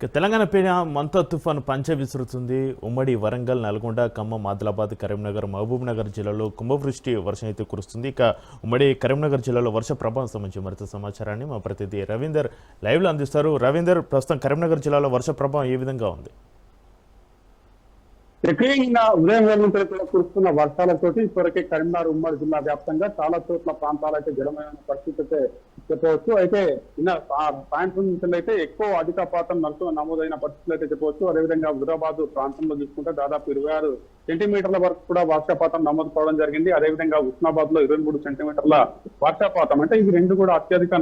తెలంగాణ పైన మంతా తుఫాను పంచ విసురుతుంది. ఉమ్మడి వరంగల్, నల్గొండ, ఖమ్మం, ఆదిలాబాద్, కరీంనగర్, మహబూబ్ నగర్ జిల్లాలో కుంభవృష్టి వర్షం అయితే కురుస్తుంది. ఇక ఉమ్మడి కరీంనగర్ జిల్లాలో వర్ష ప్రభావం సంబంధించి మరింత సమాచారాన్ని మా ప్రతినిధి రవీందర్ లైవ్లో అందిస్తారు. రవీందర్, ప్రస్తుతం కరీంనగర్ జిల్లాలో వర్ష ప్రభావం ఏ విధంగా ఉంది? ఎక్కువగా ఉదయం వేళ నుంచి కూడా కురుస్తున్న వర్షాలతోటి ఇప్పటికే కరీంనగర్ ఉమ్మడి జిల్లా వ్యాప్తంగా చాలా చోట్ల ప్రాంతాలు అయితే జలమైన పరిస్థితి అయితే చెప్పవచ్చు. అయితే సాయంత్రం నుంచి అయితే ఎక్కువ అధికపాతం నమోదైన పరిస్థితులు అయితే చెప్పవచ్చు. అదేవిధంగా హుజరాబాద్ ప్రాంతంలో చూసుకుంటే దాదాపు 26 సెంటీమీటర్ల వరకు కూడా వర్షపాతం నమోదు కావడం జరిగింది. అదేవిధంగా ఉస్నాబాద్ లో 23 సెంటీమీటర్ల వర్షపాతం, అంటే ఇవి రెండు కూడా అత్యధిక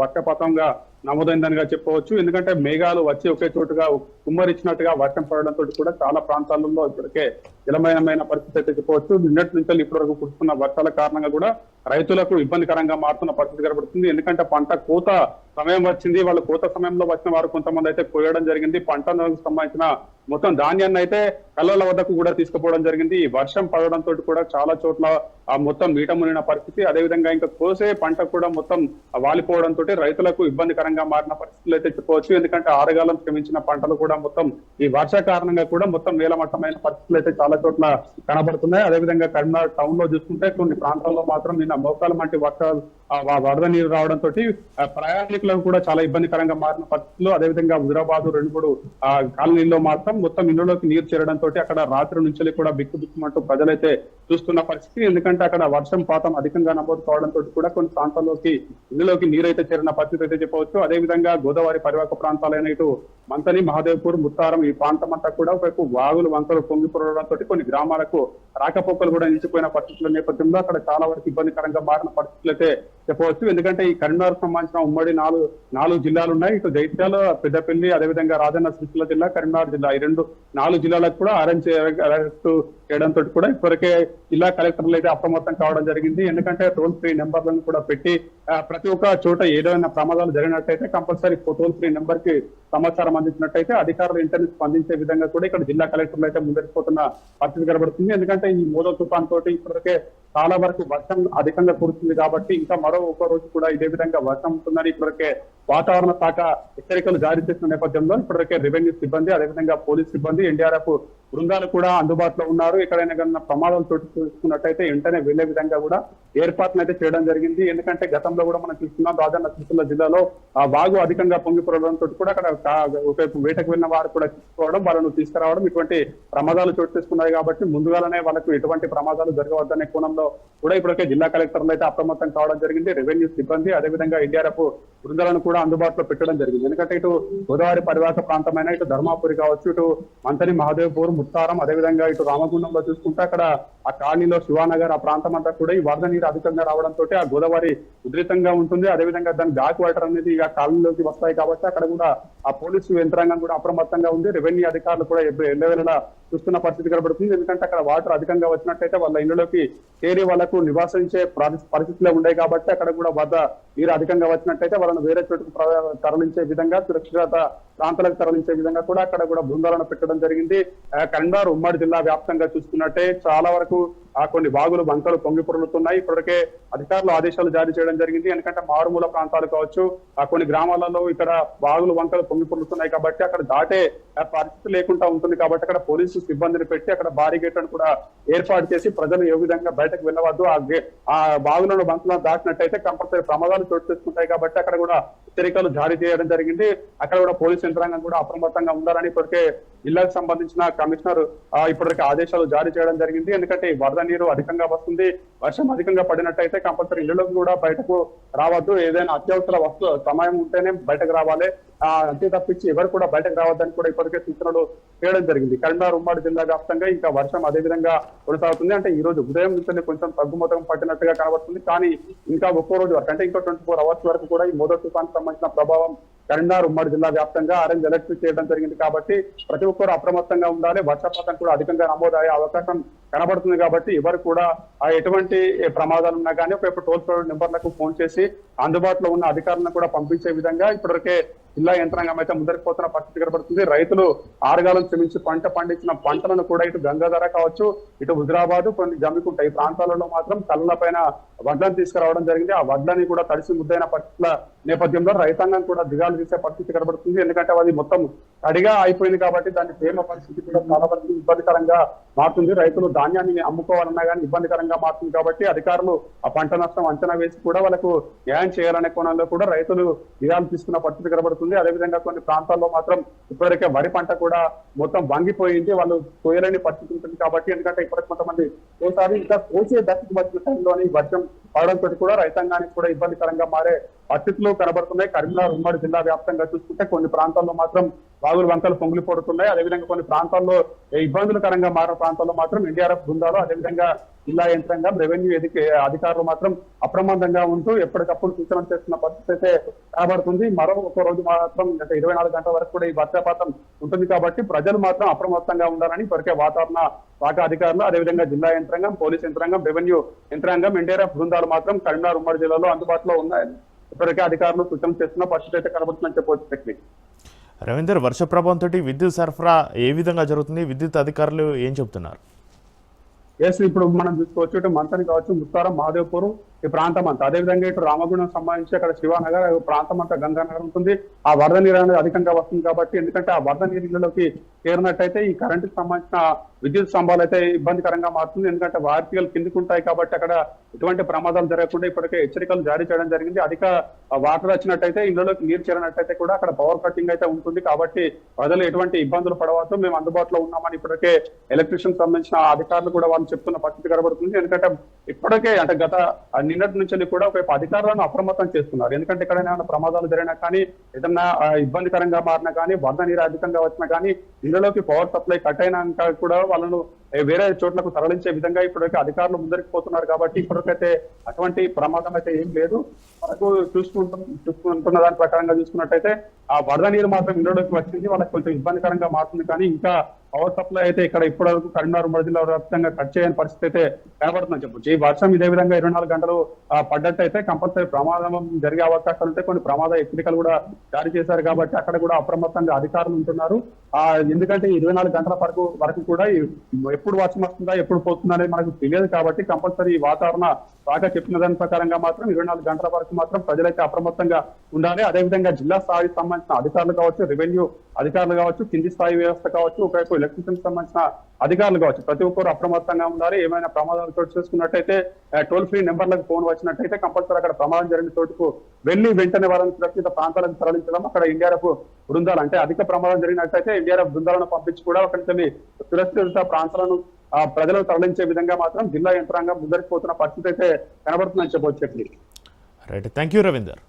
వర్షపాతంగా నమోదైందనిగా చెప్పవచ్చు. ఎందుకంటే మేఘాలు వచ్చి ఒకే చోటుగా కుమ్మరిచ్చినట్టుగా వర్షం పడడంతో కూడా చాలా ప్రాంతాలలో ఇప్పటికే జలమయమైన పరిస్థితి అయితే చెప్పవచ్చు. నిన్నటి నుంచి ఇప్పటి వరకు కురుస్తున్న వర్షాల కారణంగా కూడా రైతులకు ఇబ్బందికరంగా మారుతున్న పరిస్థితి కనబడుతుంది. ఎందుకంటే పంట కోత సమయం వచ్చింది. వాళ్ళు కోత సమయంలో వచ్చిన వారు కొంతమంది అయితే కోయడం జరిగింది. పంటకు సంబంధించిన మొత్తం ధాన్యాన్ని అయితే కళ్ళల వద్దకు కూడా తీసుకుపోవడం జరిగింది. ఈ వర్షం పడడంతో కూడా చాలా చోట్ల ఆ మొత్తం మీట మునిగిన పరిస్థితి. అదేవిధంగా ఇంకా కోసే పంట కూడా మొత్తం వాలిపోవడంతో రైతులకు ఇబ్బందికరంగా మారిన పరిస్థితులు అయితే చెప్పవచ్చు. ఎందుకంటే ఆరుగాలం శ్రమించిన పంటలు కూడా మొత్తం ఈ వర్ష కారణంగా కూడా మొత్తం నేలమట్టమైన పరిస్థితులు అయితే చాలా చోట్ల కనబడుతున్నాయి. అదేవిధంగా కరీంనగర్ టౌన్ లో చూసుకుంటే కొన్ని ప్రాంతాల్లో మాత్రం నిన్న మోకాల వంటి వర్షాలు వరద నీరు రావడంతో ప్రయాణికులకు కూడా చాలా ఇబ్బందికరంగా మారిన పరిస్థితులు. అదేవిధంగా హుజరాబాద్ 2-3 కాలనీల్లో మాత్రం మొత్తం ఇళ్లలోకి నీరు చేరడంతో అక్కడ రాత్రి నుంచి కూడా బిక్కుబిక్కుమంటూ ప్రజలైతే చూస్తున్న పరిస్థితి. ఎందుకంటే అక్కడ వర్షం పాతం అధికంగా నమోదు కావడంతో కూడా కొన్ని ప్రాంతాల్లోకి ఇళ్లలోకి నీరైతే చేరిన పరిస్థితి అయితే చెప్పవచ్చు. అదేవిధంగా గోదావరి పరివాహక ప్రాంతాలైన ఇటు మంతని, మహదేవ్పూర్, ముత్తారం ఈ ప్రాంతం అంతా కూడా ఒకవైపు వాగులు వంకలు పొంగిపోవడంతో కొన్ని గ్రామాలకు రాకపోకలు కూడా నిలిచిపోయిన పరిస్థితుల నేపథ్యంలో అక్కడ చాలా వరకు ఇబ్బందికరంగా మారిన పరిస్థితులు అయితే చెప్పవచ్చు. ఎందుకంటే ఈ కరీంనగర్ సంబంధించిన ఉమ్మడి నాలుగు జిల్లాలు ఉన్నాయి. ఇటు జైత్యాల, పెద్దపల్లి, అదేవిధంగా రాజన్న సిరిసిల్ల జిల్లా, కరీంనగర్ జిల్లా, ఈ 4 జిల్లాలకు కూడా ఆరెంజ్ అలర్ట్ చేయడంతో కూడా ఇప్పటికే జిల్లా కలెక్టర్లు అయితే అప్రమత్తం కావడం జరిగింది. ఎందుకంటే టోల్ ఫ్రీ నెంబర్లను కూడా పెట్టి ప్రతి ఒక్క చోట ఏదైనా ప్రమాదాలు జరిగినట్టయితే కంపల్సరీ టోల్ ఫ్రీ నెంబర్ కి సమాచారం అందించినట్టయితే అధికారులు వెంటనే స్పందించే విధంగా కూడా ఇక్కడ జిల్లా కలెక్టర్లు అయితే ముందరిపోతున్న పరిస్థితి కనబడుతుంది. ఎందుకంటే ఈ మూడో తుఫాన్ తోటి ఇప్పటికే చాలా వరకు వర్షం అధికంగా కురుస్తుంది కాబట్టి ఇంకా మరో ఒక రోజు కూడా ఇదే విధంగా వర్షం ఉంటుందని ఇప్పటికే వాతావరణ శాఖ హెచ్చరికలు జారీ చేసిన నేపథ్యంలో ఇప్పటికే రెవెన్యూ సిబ్బంది, అదేవిధంగా పోలీస్ సిబ్బంది, ఎన్డీఆర్ఎఫ్ బృందాలు కూడా అందుబాటులో ఉన్నారు. ఎక్కడైనా ప్రమాదాలు చోటు చూసుకున్నట్టయితే వెంటనే వెళ్లే విధంగా కూడా ఏర్పాట్లు అయితే చేయడం జరిగింది. ఎందుకంటే గతంలో కూడా మనం చూస్తున్నాం రాజన్న సిరిసిల్ల జిల్లాలో ఆ వాగు అధికంగా పొంగిపోవడంతో కూడా అక్కడ ఒకవైపు వేటకు వెళ్ళిన వారు కూడా తీసుకోవడం, వాళ్ళను తీసుకురావడం, ఇటువంటి ప్రమాదాలు చోటు చేసుకున్నాయి. కాబట్టి ముందుగానే వాళ్ళకు ఎటువంటి ప్రమాదాలు జరగవద్దనే కోణంలో కూడా ఇప్పటికే జిల్లా కలెక్టర్లు అయితే అప్రమత్తం కావడం జరిగింది. రెవెన్యూ సిబ్బంది, అదేవిధంగా ఎన్డీఆర్ఎఫ్ బృందాలను కూడా అందుబాటులో పెట్టడం జరిగింది. ఎందుకంటే ఇటు గోదావరి పరివాహక ప్రాంతమైన ఇటు ధర్మాపురి కావచ్చు, ఇటు మంతని, మహదేవ్పూర్, ముత్తారం, అదేవిధంగా ఇటు రామగుండంలో చూసుకుంటే అక్కడ ఆ కాలనీలో శివానగర్ ఆ ప్రాంతం అంతా కూడా ఈ వరద నీరు అధికంగా రావడంతో ఆ గోదావరి ఉధృతంగా ఉంటుంది. అదేవిధంగా దాని బ్యాక్ వాటర్ అనేది ఆ కాలనీలోకి వస్తాయి కాబట్టి అక్కడ కూడా ఆ పోలీసు యంత్రాంగం కూడా అప్రమత్తంగా ఉంది. రెవెన్యూ అధికారులు కూడా ఎల్లవేళలా చూస్తున్న పరిస్థితి కనబడుతుంది. ఎందుకంటే అక్కడ వాటర్ అధికంగా వచ్చినట్టయితే వాళ్ళ ఇళ్లలోకి చేరి వాళ్లకు నివాసించే పరిస్థితులే ఉన్నాయి కాబట్టి అక్కడ కూడా వరద నీరు అధికంగా వచ్చినట్టయితే వాళ్ళను వేరే చోటుకు తరలించే విధంగా, సురక్షిత ప్రాంతాలకు తరలించే విధంగా కూడా అక్కడ కూడా బృందాలను పెట్టడం జరిగింది. కరీంనగర్ ఉమ్మడి జిల్లా వ్యాప్తంగా చూసుకున్నట్టే చాలా వరకు కొన్ని వాగులు వంకలు పొంగి పొరులుతున్నాయి. ఇప్పటికే అధికారులు ఆదేశాలు జారీ చేయడం జరిగింది. ఎందుకంటే మారుమూల ప్రాంతాలు కావచ్చు, కొన్ని గ్రామాలలో ఇక్కడ వాగులు వంకలు పొంగి పొరులుతున్నాయి కాబట్టి అక్కడ దాటే పరిస్థితి లేకుండా ఉంటుంది. కాబట్టి అక్కడ పోలీసు సిబ్బందిని పెట్టి అక్కడ భారీ గేట్లను కూడా ఏర్పాటు చేసి ప్రజలు ఏ విధంగా బయటకు వెళ్ళవద్దు, ఆ బాగులను బంకులను దాటినట్టయితే కంపల్సరీ ప్రమాదాలు చోటు చేసుకుంటాయి కాబట్టి అక్కడ కూడా హెచ్చరికలు జారీ చేయడం జరిగింది. అక్కడ కూడా పోలీసు యంత్రాంగం కూడా అప్రమత్తంగా ఉండాలని ఇప్పటికే జిల్లాకు సంబంధించిన కమిషనర్ ఇప్పటికే ఆదేశాలు జారీ చేయడం జరిగింది. ఎందుకంటే వరద నీరు అధికంగా వస్తుంది, వర్షం అధికంగా పడినట్టయితే కంపల్సరీ ఇళ్లలోకి కూడా బయటకు రావద్దు, ఏదైనా అత్యవసర సమయం ఉంటేనే బయటకు రావాలి, అంతే తప్పించి ఎవరు కూడా బయటకు రావద్దని కూడా ఇప్పటికే సూచనలు చేయడం జరిగింది. కరీంనగర్ ఉమ్మడి జిల్లా వ్యాప్తంగా ఇంకా వర్షం అదే విధంగా కొనసాగుతుంది. అంటే ఈ రోజు ఉదయం నుంచి కొంచెం తగ్గుముఖం పట్టినట్టుగా కనబడుతుంది. కానీ ఇంకా ఒక్కో రోజు వరకు అంటే ఇంకా 24 అవర్స్ వరకు కూడా ఈ మొదటి తుఫాన్ సంబంధించిన ప్రభావం కరీంనగర్ ఉమ్మడి జిల్లా వ్యాప్తంగా ఆరెంజ్ అలర్ట్ చేయడం జరిగింది. కాబట్టి ప్రతి ఒక్కరు అప్రమత్తంగా ఉండాలి. వర్షపాతం కూడా అధికంగా నమోదయ్యే అవకాశం కనబడుతుంది. కాబట్టి ఎవరు కూడా ఎటువంటి ప్రమాదాలు ఉన్నా కానీ ఒకవైపు టోల్ ఫ్రీ నెంబర్లకు ఫోన్ చేసి అందుబాటులో ఉన్న అధికారులను కూడా పంపించే విధంగా ఇప్పటివరకే జిల్లా యంత్రాంగం అయితే ముందరికి పోతున్న పరిస్థితి కనబడుతుంది. రైతులు ఆరుగాలం శ్రమించి పంట పండించిన పంటలను కూడా ఇటు గంగాధర కావచ్చు, ఇటు హుజరాబాద్, కొన్ని జమ్మికుంట ఈ ప్రాంతాలలో మాత్రం కళ్ళ పైన వడ్లను తీసుకురావడం జరిగింది. ఆ వడ్లని కూడా తడిసి ముద్దైన పరిస్థితుల నేపథ్యంలో రైతాంగం కూడా దిగాలు తీసే పరిస్థితి కనబడుతుంది. ఎందుకంటే అది మొత్తం తడిగా అయిపోయింది కాబట్టి దాని తేమ పరిస్థితి కూడా చాలా వరకు ఇబ్బందికరంగా మారుతుంది. రైతులు ధాన్యాన్ని అమ్ముకోవాలన్నా కానీ ఇబ్బందికరంగా మారుతుంది కాబట్టి అధికారులు ఆ పంట నష్టం అంచనా వేసి కూడా వాళ్ళకు న్యాయం చేయాలనే కోణంలో కూడా రైతులు దిగాలు తీసుకున్న పరిస్థితి కనబడుతుంది. అదేవిధంగా కొన్ని ప్రాంతాల్లో మాత్రం ఇప్పటివరకే వరి పంట కూడా మొత్తం వంగిపోయింది. వాళ్ళు కోయలేని పరిస్థితి ఉంటుంది కాబట్టి ఎందుకంటే ఇప్పటికి కొంతమంది ఓసారి ఇంకా కోసే దశకు వచ్చిన టైంలోని వర్షం పడడంతో కూడా రైతాంగానికి కూడా ఇబ్బందికరంగా మారే పరిస్థితులు కనబడుతున్నాయి. కరీంనగర్ ఉమ్మడి జిల్లా వ్యాప్తంగా చూసుకుంటే కొన్ని ప్రాంతాల్లో మాత్రం వాగులు వంకలు పొంగులు పడుతున్నాయి. అదేవిధంగా కొన్ని ప్రాంతాల్లో ఇబ్బందులకరంగా మారిన ప్రాంతాల్లో మాత్రం ఎన్డీఆర్ఎఫ్ బృందాలు అదేవిధంగా జిల్లా యంత్రాంగం రెవెన్యూ అధికారులు మాత్రం అప్రమత్తంగా ఉంటూ ఎప్పటికప్పుడు సూచనలు చేస్తున్న పరిస్థితి అయితే కనబడుతుంది. మరో ఒక రోజు మాత్రం అంటే 24 గంటల వరకు కూడా ఈ వర్షపాతం ఉంటుంది కాబట్టి ప్రజలు మాత్రం అప్రమత్తంగా ఉండాలని ఇప్పటికే వాతావరణ శాఖ అధికారులు అదేవిధంగా జిల్లా యంత్రాంగం పోలీస్ యంత్రాంగం రెవెన్యూ యంత్రాంగం ఎన్డీఆర్ఎఫ్ బృందాలు మాత్రం కరీంనగర్ ఉమ్మడి జిల్లాలో అందుబాటులో ఉన్నాయని ఇప్పటికే అధికారులు సూచనలు చేస్తున్న పరిస్థితి అయితే కనబడుతుందని చెప్పవచ్చు. టెక్నిక్ రవీందర్, వర్ష ప్రభావంతో విద్యుత్ సరఫరా ఏ విధంగా జరుగుతుంది? విద్యుత్ అధికారులు ఏం చెబుతున్నారు? ఇప్పుడు మనం చూసుకోవచ్చు ఇటు మంతని కావచ్చు, ముత్తారం, మహాదేవ్పూర్ ఈ ప్రాంతం అంతా అదేవిధంగా ఇటు రామగుండం సంబంధించి అక్కడ శివానగర్ ప్రాంతం అంతా గంగానగర్ ఉంటుంది. ఆ వరద నీరు అనేది అధికంగా వస్తుంది కాబట్టి ఎందుకంటే ఆ వరద నీరులోకి చేరినట్టయితే ఈ కరెంటుకు సంబంధించిన విద్యుత్ స్తంభాలు అయితే ఇబ్బందికరంగా మారుతుంది. ఎందుకంటే వార్తీలు కిందికి ఉంటాయి కాబట్టి అక్కడ ఎటువంటి ప్రమాదాలు జరగకుండా ఇప్పటికే హెచ్చరికలు జారీ చేయడం జరిగింది. అధిక వాటర్ వచ్చినట్టయితే ఇళ్లలోకి నీరు చేరినట్టయితే కూడా అక్కడ పవర్ కటింగ్ అయితే ఉంటుంది కాబట్టి ప్రజలు ఎటువంటి ఇబ్బందులు పడవద్దు, మేము అందుబాటులో ఉన్నామని ఇప్పటికే ఎలక్ట్రిషియన్ సంబంధించిన అధికారులు కూడా వాళ్ళు చెప్తున్న పరిస్థితి కనబడుతుంది. ఎందుకంటే ఇప్పటికే అంటే గత నిన్నటి నుంచి కూడా ఒకవైపు అధికారులను అప్రమత్తం చేస్తున్నారు. ఎందుకంటే ఎక్కడైనా ప్రమాదాలు జరిగినా కానీ ఏదన్నా ఇబ్బందికరంగా మారినా కానీ వరద నీరు అధికంగా వచ్చినా కానీ ఇళ్లలోకి పవర్ సప్లై కట్ అయినాక కూడా వాళ్ళను వేరే చోట్లకు తరలించే విధంగా ఇప్పటికే అధికారులు ముందరికి పోతున్నారు కాబట్టి ఇప్పటికైతే అటువంటి ప్రమాదం అయితే ఏం లేదు. మనకు చూసుకుంటున్న దాని ప్రకారంగా చూసుకున్నట్టయితే ఆ వరద నీరు మాత్రం ఇళ్లలోకి వచ్చింది, వాళ్ళకి కొంచెం ఇబ్బందికరంగా మారుతుంది. కానీ ఇంకా పవర్ సప్లై అయితే ఇక్కడ ఇప్పటివరకు కరీంనగర్ ఉమ్మడి జిల్లా వ్యాప్తంగా కట్ చేయని పరిస్థితి అయితే కనబడుతుందని చెప్పొచ్చు. ఈ వర్షం ఇదే విధంగా 24 గంటలు పడ్డట్టయితే కంపల్సరీ ప్రమాదం జరిగే అవకాశాలు ఉంటే కొన్ని ప్రమాద హెచ్చరికలు కూడా జారీ చేశారు కాబట్టి అక్కడ కూడా అప్రమత్తంగా అధికారులు ఉంటున్నారు. ఎందుకంటే 24 గంటల వరకు కూడా ఎప్పుడు వర్షం వస్తుందా ఎప్పుడు పోతుందా అనేది మనకు తెలియదు కాబట్టి కంపల్సరీ వాతావరణ శాఖ చెప్పిన దాని ప్రకారంగా మాత్రం 24 గంటల వరకు మాత్రం ప్రజలైతే అప్రమత్తంగా ఉండాలి. అదేవిధంగా జిల్లా స్థాయికి సంబంధించిన అధికారులు కావచ్చు, రెవెన్యూ అధికారులు కావచ్చు, కింది స్థాయి వ్యవస్థ కావచ్చు, ఒకవైపు ఎలక్ట్రిసిటీ సంబంధించిన అధికారులు కావచ్చు, ప్రతి ఒక్కరు అప్రమత్తంగా ఉండాలి. ఏమైనా ప్రమాదాలు చోటు చేసుకున్నట్టయితే టోల్ ఫ్రీ నెంబర్లకు ఫోన్ వచ్చినట్టయితే కంపల్సరీ అక్కడ ప్రమాదం జరిగిన చోటుకు వెళ్లి వెంటనే వారిని సురక్షిత ప్రాంతాలకు తరలించడం, అక్కడ ఎన్డీఆర్ఎఫ్ బృందాలు అంటే అధిక ప్రమాదం జరిగినట్టయితే ఎన్డీఆర్ఎఫ్ బృందాలను పంపించి కూడా ఒకరి సురక్షిత ప్రాంతాలను ప్రజలకు తరలించే విధంగా మాత్రం జిల్లా యంత్రాంగం ముందరికి పోతున్న పరిస్థితి అయితే కనబడుతుందని చెప్పవచ్చు. Right, thank you Ravinder.